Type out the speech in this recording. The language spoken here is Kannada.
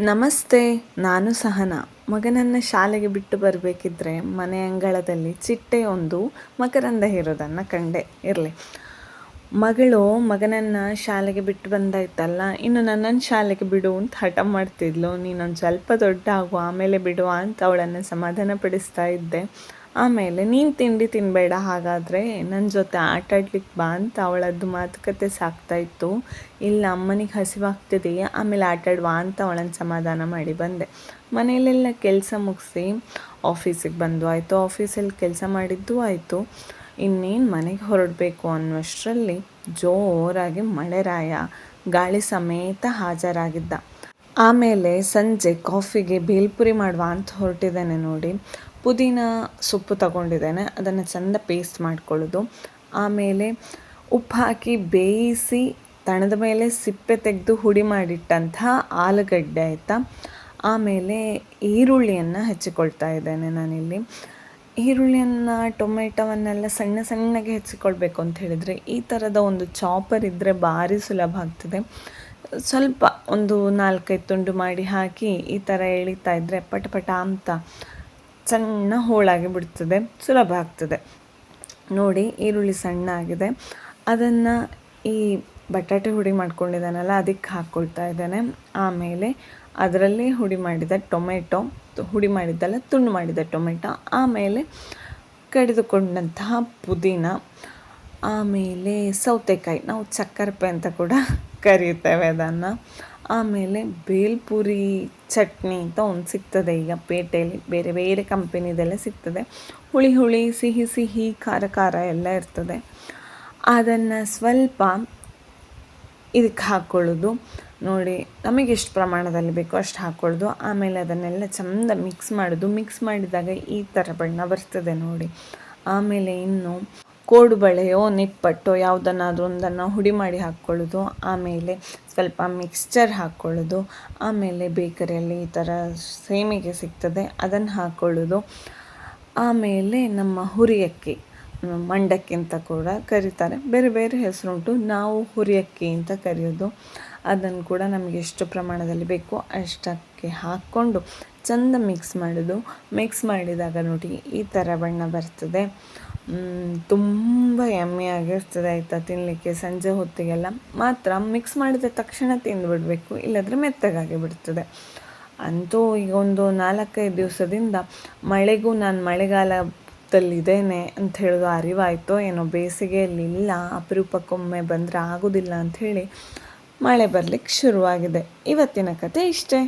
ನಮಸ್ತೆ. ನಾನು ಸಹನಾ. ಮಗನನ್ನು ಶಾಲೆಗೆ ಬಿಟ್ಟು ಬರಬೇಕಿದ್ರೆ ಮನೆ ಅಂಗಳದಲ್ಲಿ ಚಿಟ್ಟೆಯೊಂದು ಮಕರಂದ ಹೀರೋದನ್ನು ಕಂಡೆ. ಇರಲಿ, ಮಗಳು ಮಗನನ್ನು ಶಾಲೆಗೆ ಬಿಟ್ಟು ಬಂದಾಯ್ತಲ್ಲ, ಇನ್ನು ನನ್ನನ್ನು ಶಾಲೆಗೆ ಬಿಡು ಅಂತ ಹಠ ಮಾಡ್ತಿದ್ಲು. ನೀನೊಂದು ಸ್ವಲ್ಪ ದೊಡ್ಡ ಆಗು, ಆಮೇಲೆ ಬಿಡುವ ಅಂತ ಅವಳನ್ನು ಸಮಾಧಾನ ಪಡಿಸ್ತಾ ಇದ್ದೆ. ಆಮೇಲೆ ನೀನು ತಿಂಡಿ ತಿನ್ನಬೇಡ, ಹಾಗಾದರೆ ನನ್ನ ಜೊತೆ ಆಟಾಡ್ಲಿಕ್ಕೆ ಬಾ ಅಂತ ಅವಳದ್ದು ಮಾತುಕತೆ ಸಾಕ್ತಾಯಿತ್ತು. ಇಲ್ಲ, ಅಮ್ಮನಿಗೆ ಹಸಿವಾಗ್ತಿದೆ, ಆಮೇಲೆ ಆಟಾಡುವ ಅಂತ ಅವಳನ್ನು ಸಮಾಧಾನ ಮಾಡಿ ಬಂದೆ. ಮನೆಯಲ್ಲೆಲ್ಲ ಕೆಲಸ ಮುಗಿಸಿ ಆಫೀಸಿಗೆ ಬಂದು ಆಯಿತು. ಆಫೀಸಲ್ಲಿ ಕೆಲಸ ಮಾಡಿದ್ದು ಆಯಿತು. ಇನ್ನೇನು ಮನೆಗೆ ಹೊರಡಬೇಕು ಅನ್ನುವಷ್ಟರಲ್ಲಿ ಜೋರಾಗಿ ಮಳೆರಾಯ ಗಾಳಿ ಸಮೇತ ಹಾಜರಾಗಿದ್ದ. ಆಮೇಲೆ ಸಂಜೆ ಕಾಫಿಗೆ ಬೇಲ್ಪುರಿ ಮಾಡುವ ಅಂತ ಹೊರಟಿದ್ದೇನೆ ನೋಡಿ. ಪುದೀನ ಸೊಪ್ಪು ತಗೊಂಡಿದ್ದೇನೆ, ಅದನ್ನು ಚೆಂದ ಪೇಸ್ಟ್ ಮಾಡ್ಕೊಳ್ಳೋದು. ಆಮೇಲೆ ಉಪ್ಪು ಹಾಕಿ ಬೇಯಿಸಿ ತಣದ ಮೇಲೆ ಸಿಪ್ಪೆ ತೆಗೆದು ಹುಡಿ ಮಾಡಿಟ್ಟಂತಹ ಆಲೂಗಡ್ಡೆ ಆಯಿತಾ. ಆಮೇಲೆ ಈರುಳ್ಳಿಯನ್ನು ಹೆಚ್ಚಿಕೊಳ್ತಾ ಇದ್ದೇನೆ ನಾನಿಲ್ಲಿ. ಈರುಳ್ಳಿಯನ್ನು ಟೊಮೆಟೊವನ್ನೆಲ್ಲ ಸಣ್ಣ ಸಣ್ಣಗೆ ಹೆಚ್ಚಿಕೊಳ್ಬೇಕು ಅಂತ ಹೇಳಿದರೆ ಈ ಥರದ ಒಂದು ಚಾಪರ್ ಇದ್ದರೆ ಭಾರಿ ಸುಲಭ ಆಗ್ತದೆ. ಸ್ವಲ್ಪ ಒಂದು 4-5 ತುಂಡು ಮಾಡಿ ಹಾಕಿ ಈ ಥರ ಎಳಿತಾ ಇದ್ದರೆ ಪಟ ಅಂತ ಸಣ್ಣ ಹೋಳಾಗಿ ಬಿಡ್ತದೆ, ಸುಲಭ ಆಗ್ತದೆ ನೋಡಿ. ಈರುಳ್ಳಿ ಸಣ್ಣ ಆಗಿದೆ, ಅದನ್ನು ಈ ಬಟಾಟೆ ಹುಡಿ ಮಾಡ್ಕೊಂಡಿದ್ದಾನಲ್ಲ ಅದಕ್ಕೆ ಹಾಕ್ಕೊಳ್ತಾ ಇದ್ದೇನೆ. ಆಮೇಲೆ ಅದರಲ್ಲೇ ಹುಡಿ ಮಾಡಿದ ಟೊಮೆಟೊ, ಹುಡಿ ಮಾಡಿದ್ದಲ್ಲ ತುಂಡು ಮಾಡಿದ ಟೊಮೆಟೊ, ಆಮೇಲೆ ಕಡಿದುಕೊಂಡಂತಹ ಪುದೀನ, ಆಮೇಲೆ ಸೌತೆಕಾಯಿ, ನಾವು ಚಕ್ಕರ್ಪೆ ಅಂತ ಕೂಡ ಕರೀತೇವೆ ಅದನ್ನು. ಆಮೇಲೆ ಬೇಲ್ಪುರಿ ಚಟ್ನಿ ಅಂತ ಒಂದು ಸಿಗ್ತದೆ ಈಗ ಪೇಟೆಯಲ್ಲಿ, ಬೇರೆ ಬೇರೆ ಕಂಪೆನಿದೆಲ್ಲ ಸಿಗ್ತದೆ. ಹುಳಿ ಸಿಹಿ ಖಾರ ಎಲ್ಲ ಇರ್ತದೆ. ಅದನ್ನು ಸ್ವಲ್ಪ ಇದಕ್ಕೆ ಹಾಕ್ಕೊಳ್ಳೋದು ನೋಡಿ. ನಮಗೆ ಎಷ್ಟು ಪ್ರಮಾಣದಲ್ಲಿ ಬೇಕೋ ಅಷ್ಟು ಹಾಕ್ಕೊಳ್ಳೋದು. ಆಮೇಲೆ ಅದನ್ನೆಲ್ಲ ಚೆಂದ ಮಿಕ್ಸ್ ಮಾಡೋದು. ಮಿಕ್ಸ್ ಮಾಡಿದಾಗ ಈ ಥರ ಬಣ್ಣ ಬರ್ತದೆ ನೋಡಿ. ಆಮೇಲೆ ಇನ್ನು ಕೋಡು ಬಳೆಯೋ ನಿಪ್ಪಟ್ಟೋ ಯಾವುದನ್ನಾದರೂ ಒಂದನ್ನು ಹುಡಿ ಮಾಡಿ ಹಾಕ್ಕೊಳ್ಳೋದು. ಆಮೇಲೆ ಸ್ವಲ್ಪ ಮಿಕ್ಸ್ಚರ್ ಹಾಕ್ಕೊಳ್ಳೋದು. ಆಮೇಲೆ ಬೇಕರಿಯಲ್ಲಿ ಈ ಥರ ಸೇಮಿಗೆ ಸಿಗ್ತದೆ, ಅದನ್ನು ಹಾಕ್ಕೊಳ್ಳೋದು. ಆಮೇಲೆ ನಮ್ಮ ಹುರಿಯಕ್ಕಿ, ಮಂಡಕ್ಕಿ ಅಂತ ಕೂಡ ಕರೀತಾರೆ, ಬೇರೆ ಬೇರೆ ಹೆಸರುಂಟು. ನಾವು ಹುರಿಯಕ್ಕಿ ಅಂತ ಕರೆಯೋದು. ಅದನ್ನು ಕೂಡ ನಮಗೆ ಎಷ್ಟು ಪ್ರಮಾಣದಲ್ಲಿ ಬೇಕೋ ಅಷ್ಟಕ್ಕೆ ಹಾಕ್ಕೊಂಡು ಚೆಂದ ಮಿಕ್ಸ್ ಮಾಡೋದು. ಮಿಕ್ಸ್ ಮಾಡಿದಾಗ ನೋಡಿ ಈ ಥರ ಬಣ್ಣ ಬರ್ತದೆ. ತುಂಬ ಯಮ್ಮಿಯಾಗಿರ್ತದೆ ಆಯಿತಾ ತಿನ್ನಲಿಕ್ಕೆ. ಸಂಜೆ ಹೊತ್ತಿಗೆಲ್ಲ ಮಾತ್ರ ಮಿಕ್ಸ್ ಮಾಡಿದ ತಕ್ಷಣ ತಿಂದುಬಿಡಬೇಕು, ಇಲ್ಲಾಂದರೆ ಮೆತ್ತಗಾಗಿ ಬಿಡ್ತದೆ. ಅಂತೂ ಈಗ ಒಂದು 4-5 ದಿವಸದಿಂದ ಮಳೆಗೂ ನಾನು ಮಳೆಗಾಲದಲ್ಲಿದ್ದೇನೆ ಅಂತ ಹೇಳೋದು ಅರಿವಾಯಿತೋ ಏನೋ. ಬೇಸಿಗೆಯಲ್ಲಿ ಇಲ್ಲ, ಅಪರೂಪಕ್ಕೊಮ್ಮೆ ಬಂದರೆ ಆಗೋದಿಲ್ಲ ಅಂಥೇಳಿ ಮಳೆ ಬರಲಿಕ್ಕೆ ಶುರುವಾಗಿದೆ. ಇವತ್ತಿನ ಕತೆ ಇಷ್ಟೇ.